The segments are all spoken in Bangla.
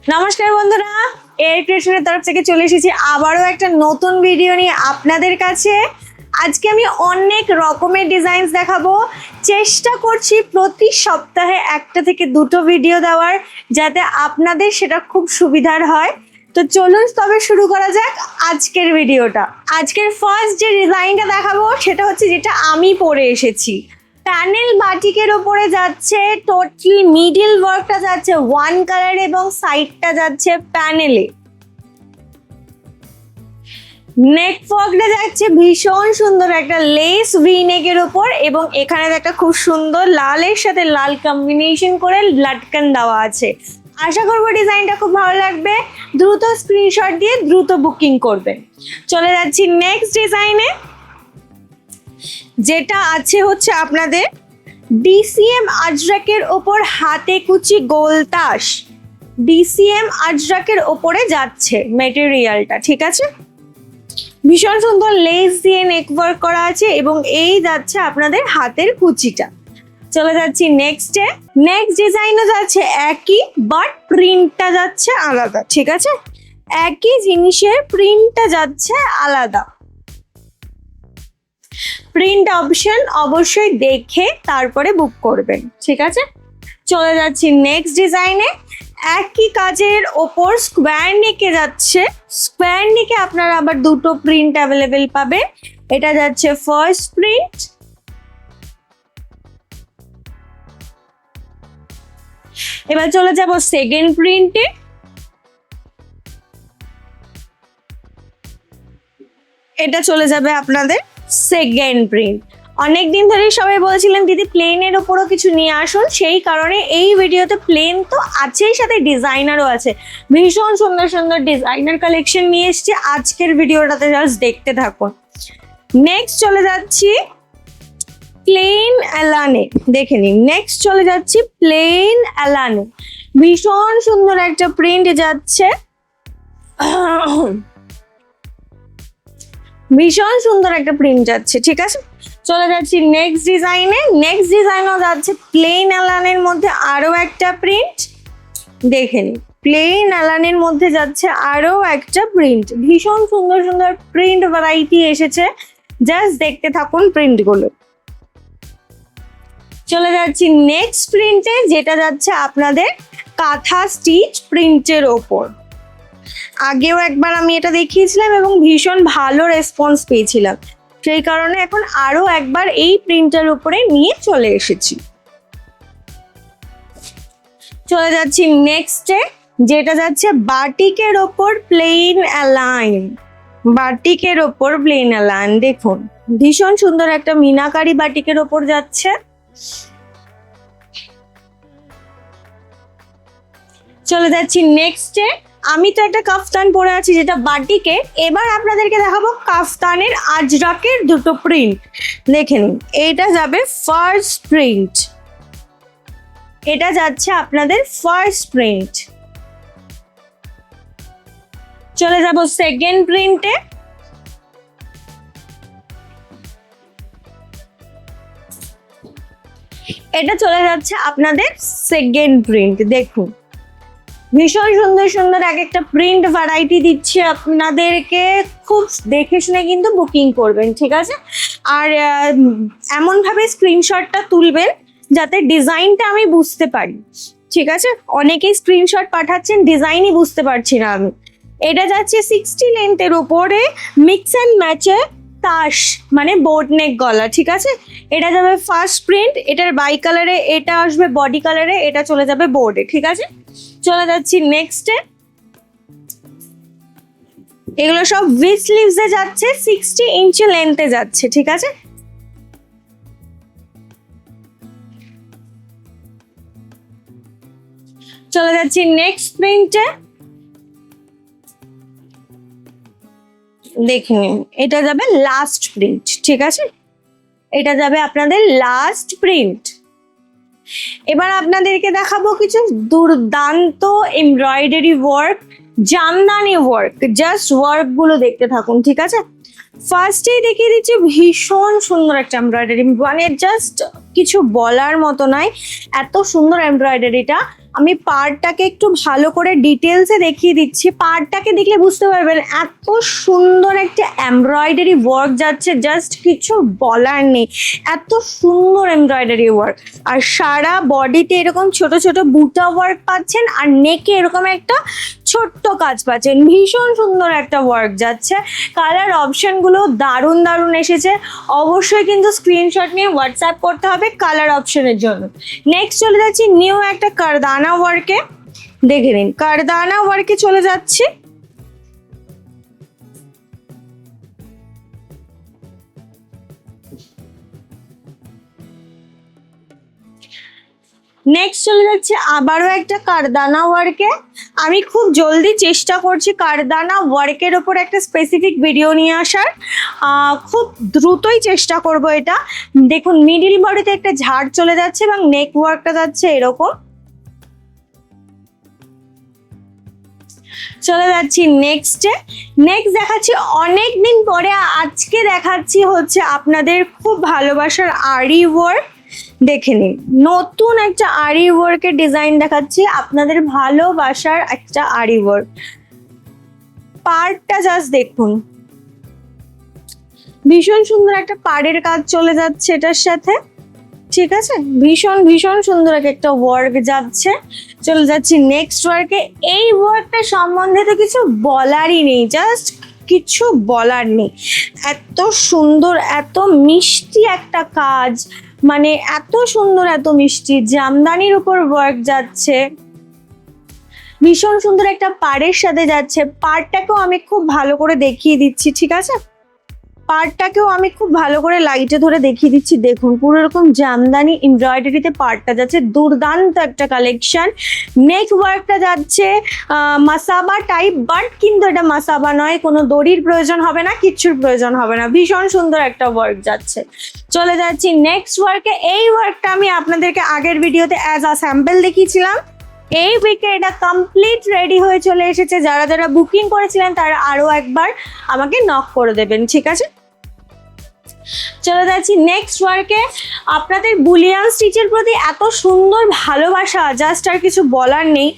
নমস্কার বন্ধুরা, এর ক্রিয়েশনের তরফ থেকে চলে এসেছি আবারও একটা নতুন ভিডিও নিয়ে আপনাদের কাছে। আজকে আমি অনেক রকমের ডিজাইনস দেখাবো। চেষ্টা করছি প্রতি সপ্তাহে একটা থেকে দুটো ভিডিও দেওয়ার, যাতে আপনাদের সেটা খুব সুবিধার হয়। তো চলুন তবে শুরু করা যাক আজকের ভিডিওটা। আজকের ফার্স্ট যে ডিজাইনটা দেখাবো সেটা হচ্ছে যেটা আমি পরে এসেছি। প্যানেল বাটিকের ওপরে যাচ্ছে, টোটাল মিডল ওয়ার্কটা যাচ্ছে ওয়ান কালার এবং সাইডটা যাচ্ছে প্যানেলে। নেক ওয়ার্কটা যাচ্ছে ভীষণ সুন্দর একটা লেস ভি নেকের ওপর, এবং এখানে একটা খুব সুন্দর লালের সাথে লাল কম্বিনেশন করে লাটকান দেওয়া আছে। আশা করবো ডিজাইনটা খুব ভালো লাগবে। দ্রুত স্ক্রিনশট দিয়ে দ্রুত বুকিং করবেন। চলে যাচ্ছি নেক্সট ডিজাইনে, যেটা আছে হচ্ছে আপনাদের ডিসিএম আজরাকের ওপর হাতে কুচি গোলতাস। ডিসিএম আজরাকের ওপরে যাচ্ছে মেটেরিয়ালটা, ঠিক আছে। ভীষণ সুন্দর লেস দিয়ে নেক ওয়ার্ক করা আছে এবং এই যাচ্ছে আপনাদের হাতের কুচিটা। চলে যাচ্ছি নেক্সটে। নেক্সট ডিজাইনও যাচ্ছে একই, বাট প্রিন্টটা যাচ্ছে আলাদা, ঠিক আছে। একই জিনিসের প্রিন্টটা যাচ্ছে আলাদা। প্রিন্ট অপশন অবশ্যই দেখে তারপরে বুক করবেন, ঠিক আছে। চলে যাচ্ছি নেক্সট ডিজাইনে। একই কাজের ওপর স্কোয়ার নেকে যাচ্ছে। স্কোয়ার নেকে আপনারা আবার দুটো প্রিন্ট অ্যাভেলেবেল পাবেন। এটা যাচ্ছে ফার্স্ট প্রিন্ট, এবার চলে যাব সেকেন্ড প্রিন্টে। এটা চলে যাবে আপনাদের সেকেন্ড প্রিন্ট। অনেকদিন ধরে সবাই বলছিলেন দিদি প্লেনের ওপরও কিছু নিয়ে আসুন, সেই কারণে এই ভিডিওতে প্লেন তো আছেই, সাথে ডিজাইনারও আছে। ভীষণ সুন্দর সুন্দর ডিজাইনার কালেকশন নিয়ে এসেছি আজকের ভিডিওটাতে, জাস্ট দেখতে থাকুন। নেক্সট চলে যাচ্ছি প্লেন অ্যালানে, দেখে নিন। নেক্সট চলে যাচ্ছি প্লেন অ্যালানে। ভীষণ সুন্দর একটা প্রিন্ট যাচ্ছে, ভীষণ সুন্দর একটা প্রিন্ট যাচ্ছে, ঠিক আছে। চলে যাচ্ছি নেক্সট ডিজাইনে। নেক্সট ডিজাইনও যাচ্ছে প্লেন অ্যালানের মধ্যে আরো একটা প্রিন্ট, দেখে নিন। প্লেন অ্যালানের মধ্যে যাচ্ছে আরো একটা প্রিন্ট। ভীষণ সুন্দর সুন্দর প্রিন্ট ভ্যারাইটি এসেছে, জাস্ট দেখতে থাকুন প্রিন্টগুলো। চলে যাচ্ছি নেক্সট প্রিন্টে, যেটা যাচ্ছে আপনাদের কাঁথা স্টিচ প্রিন্টের ওপর। আগেও একবার আমি এটা দেখিয়েছিলাম এবং ভীষণ ভালো রেসপন্স পেয়েছিলাম, সেই কারণে এখন আরো একবার এই প্রিন্টের উপরে নিয়ে চলে এসেছি। চলে যাচ্ছি নেক্সটে, যেটা যাচ্ছে বাটিকের ওপর প্লেন অ্যালাইন। বাটিকের ওপর প্লেন অ্যালাইন, দেখুন ভীষণ সুন্দর একটা মিনাকারি বাটিকের ওপর যাচ্ছে। চলে যাচ্ছি নেক্সটে। আমি তো একটা কাফতান পরে আছি যেটা বাটিকে, এবার আপনাদেরকে দেখাবো কাফতানের আজরাকের দুটো প্রিন্ট, দেখে নিন। এইটা যাবে ফার্স্ট প্রিন্ট, এটা যাচ্ছে আপনাদের ফার্স্ট প্রিন্ট। চলে যাব সেকেন্ড প্রিন্টে। এটা চলে যাচ্ছে আপনাদের সেকেন্ড প্রিন্ট, দেখুন ভীষণ সুন্দর সুন্দর এক একটা প্রিন্ট ভ্যারাইটি দিচ্ছে আপনাদেরকে। খুব দেখে শুনে কিন্তু বুকিং করবেন, ঠিক আছে। আর এমনভাবে স্ক্রিনশটটা তুলবেন যাতে ডিজাইনটা আমি বুঝতে পারি, ঠিক আছে। অনেকেই স্ক্রিনশট পাঠাচ্ছেন, ডিজাইনই বুঝতে পারছি না আমি। এটা যাচ্ছে 60 লেন্থের ওপরে মিক্স অ্যান্ড ম্যাচে তাস, মানে বোট নেক গলা, ঠিক আছে। এটা যাবে ফার্স্ট প্রিন্ট, এটার বাই কালারে, এটা আসবে বডি কালারে, এটা চলে যাবে বোর্ডে, ঠিক আছে। চলে যাচ্ছি নেক্সটে। এগুলো সব ভি স্লিভসে যাচ্ছে, 60 ইঞ্চি লেন্থে যাচ্ছে, ঠিক আছে। চলে যাচ্ছি নেক্সট প্রিন্টে, দেখে নিন। এটা যাবে লাস্ট প্রিন্ট, ঠিক আছে। এটা যাবে আপনাদের লাস্ট প্রিন্ট। এবার আপনাদেরকে দেখাবো কিছু দুর্দান্ত embroidery work, Jamdani work. Just work গুলো দেখতে থাকুন, ঠিক আছে। ফার্স্টেই দেখিয়ে দিচ্ছি ভীষণ সুন্দর একটা এমব্রয়ডারি, মানে জাস্ট কিছু বলার মতো নয়, এত সুন্দর এমব্রয়ডারিটা। আমি পাড়টাকে একটু ভালো করে ডিটেলসে দেখিয়ে দিচ্ছি। পাড়টাকে দেখলে বুঝতে পারবেন এত সুন্দর একটা এমব্রয়ডারি ওয়ার্ক যাচ্ছে, জাস্ট কিছু বলার নেই, এত সুন্দর এমব্রয়ডারি ওয়ার্ক। আর সারা বডিতে এরকম ছোট ছোট বুটা ওয়ার্ক পাচ্ছেন, আর নেকে এরকম একটা ছোট্ট কাজ পাচ্ছেন। ভীষণ সুন্দর একটা ওয়ার্ক যাচ্ছে। কালার অপশনগুলো দারুণ দারুণ এসেছে। অবশ্যই কিন্তু স্ক্রিনশট নিয়ে হোয়াটসঅ্যাপ করতে হবে কালার অপশনের জন্য। নেক্সট চলে যাচ্ছি নিউ একটা কারদানা ওয়ার্কে। দেখে নিন, কারদানা ওয়ার্কে চলে যাচ্ছি। নেক্সট চলে যাচ্ছে আবারও একটা কারদানা ওয়ার্কে। আমি খুব জলদি চেষ্টা করছি কারদানা ওয়ার্কের ওপর একটা স্পেসিফিক ভিডিও নিয়ে আসার, খুব দ্রুতই চেষ্টা করব এটা। দেখুন মিডিল বডিতে একটা ঝাড় চলে যাচ্ছে এবং নেক ওয়ার্কটা যাচ্ছে এরকম। চলে যাচ্ছি নেক্সটে। নেক্সট দেখাচ্ছি অনেক দিন পরে, আজকে দেখাচ্ছি হচ্ছে আপনাদের খুব ভালোবাসার আরি ওয়ার্ক। দেখে নিন, নতুন একটা আরি ওয়ার্কের ডিজাইন দেখাচ্ছি, আপনাদের ভালোবাসার একটা আরি ওয়ার্ক। পাড়টা জাস্ট দেখুন, ভীষণ সুন্দর একটা পাড়ের কাজ চলে যাচ্ছে এটার সাথে, ঠিক আছে? ভীষণ ভীষণ সুন্দর একটা ওয়ার্ক যাচ্ছে। চলে যাচ্ছি নেক্সট ওয়ার্কে। এই ওয়ার্কটা সম্বন্ধে তো কিছু বলারই নেই, জাস্ট কিছু বলার নেই। এত সুন্দর, এত মিষ্টি একটা কাজ, মানে এত সুন্দর, এত মিষ্টি। জামদানির উপর ওয়ার্ক যাচ্ছে, ভীষণ সুন্দর একটা পাড়ের সাথে যাচ্ছে। পাড়টাকেও আমি খুব ভালো করে দেখিয়ে দিচ্ছি, ঠিক আছে? পাড়টাকেও আমি খুব ভালো করে লাইটে ধরে দেখিয়ে দিচ্ছি। দেখুন পুরো এরকম জামদানি এমব্রয়ডারিতে পাড়টা যাচ্ছে, দুর্দান্ত একটা কালেকশন। নেক ওয়ার্কটা যাচ্ছে মাসাবা টাইপ, বাট কিন্তু এটা মাসাবা নয়, কোনো দড়ির প্রয়োজন হবে না, কিচ্ছুর প্রয়োজন হবে না। ভীষণ সুন্দর একটা ওয়ার্ক যাচ্ছে। চলে যাচ্ছি নেক্সট ওয়ার্কে। এই ওয়ার্কটা আমি আপনাদেরকে আগের ভিডিওতে অ্যাজ আ স্যাম্পল দেখিয়েছিলাম। এই উইকে এটা কমপ্লিট রেডি হয়ে চলে এসেছে। যারা যারা বুকিং করেছিলেন তারা আরো একবার আমাকে নক করে দেবেন, ঠিক আছে? চলে যাচ্ছি নেক্সট ওয়ার্কে। আপনাদের বুলিয়ান স্টিচের প্রতি এত সুন্দর ভালোবাসা, জাস্ট আর কিছু বলার নেই।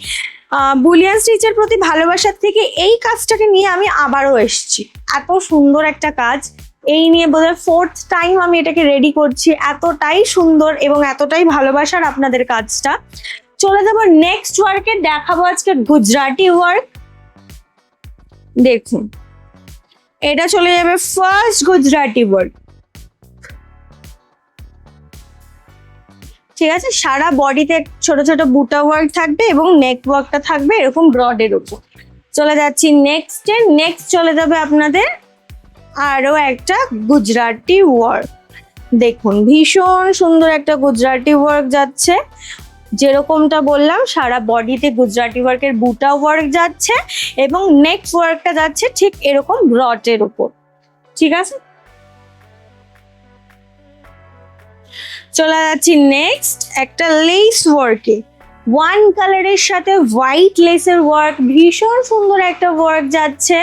বুলিয়ান স্টিচের প্রতি ভালোবাসার থেকে এই কাজটাকে নিয়ে আমি আবারও এসেছি। এত সুন্দর একটা কাজ, এই নিয়ে বোধহয় 4th টাইম আমি এটাকে রেডি করছি। এতটাই সুন্দর এবং এতটাই ভালোবাসার আপনাদের কাজটা। চলে যাবো নেক্সট ওয়ার্কে, দেখাবো আজকে গুজরাটি ওয়ার্ক। দেখুন এটা চলে যাবে ফার্স্ট গুজরাটি ওয়ার্ক, ঠিক আছে? সারা বডিতে ছোট ছোট বুটা ওয়ার্ক থাকবে এবং নেক ওয়ার্কটা থাকবে এরকম ব্রডের উপর। চলে যাচ্ছি নেক্সটে। নেক্সট চলে যাবে আপনাদের আরো একটা গুজরাটি ওয়ার্ক। দেখুন ভীষণ সুন্দর একটা গুজরাটি ওয়ার্ক যাচ্ছে। যেরকমটা বললাম, সারা বডিতে গুজরাটি ওয়ার্কের বুটা ওয়ার্ক যাচ্ছে এবং নেক ওয়ার্কটা যাচ্ছে ঠিক এরকম ব্রডের উপর, ঠিক আছে? চলে যাচ্ছি নেক্সট একটা লেস ওয়ার্কে। ওয়ান কালারের সাথে হোয়াইট লেসের ওয়ার্ক, ভীষণ সুন্দর একটা ওয়ার্ক যাচ্ছে।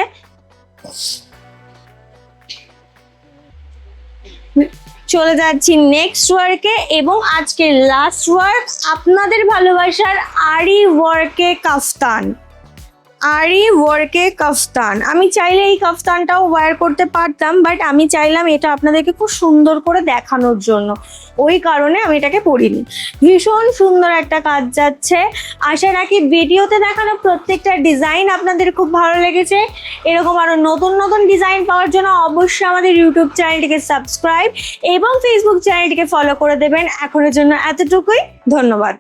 চলে যাচ্ছি নেক্সট ওয়ার্কে এবং আজকে লাস্ট ওয়ার্ক, আপনাদের ভালোবাসার আরি ওয়ার্কে কাফতান। আরি ওয়ার্কে কাফতান, আমি চাইলে এই কাফতানটাও ওয়্যার করতে পারতাম, বাট আমি চাইলাম এটা আপনাদেরকে খুব সুন্দর করে দেখানোর জন্য, ওই কারণে আমি এটাকে পরিনি। ভীষণ সুন্দর একটা কাজ যাচ্ছে। আশা রাখি ভিডিওতে দেখানো প্রত্যেকটা ডিজাইন আপনাদের খুব ভালো লেগেছে। এরকম আরো নতুন নতুন ডিজাইন পাওয়ার জন্য অবশ্যই আমাদের ইউটিউব চ্যানেলটিকে সাবস্ক্রাইব এবং ফেসবুক চ্যানেলটিকে ফলো করে দেবেন। এখনের জন্য এতটুকুই, ধন্যবাদ।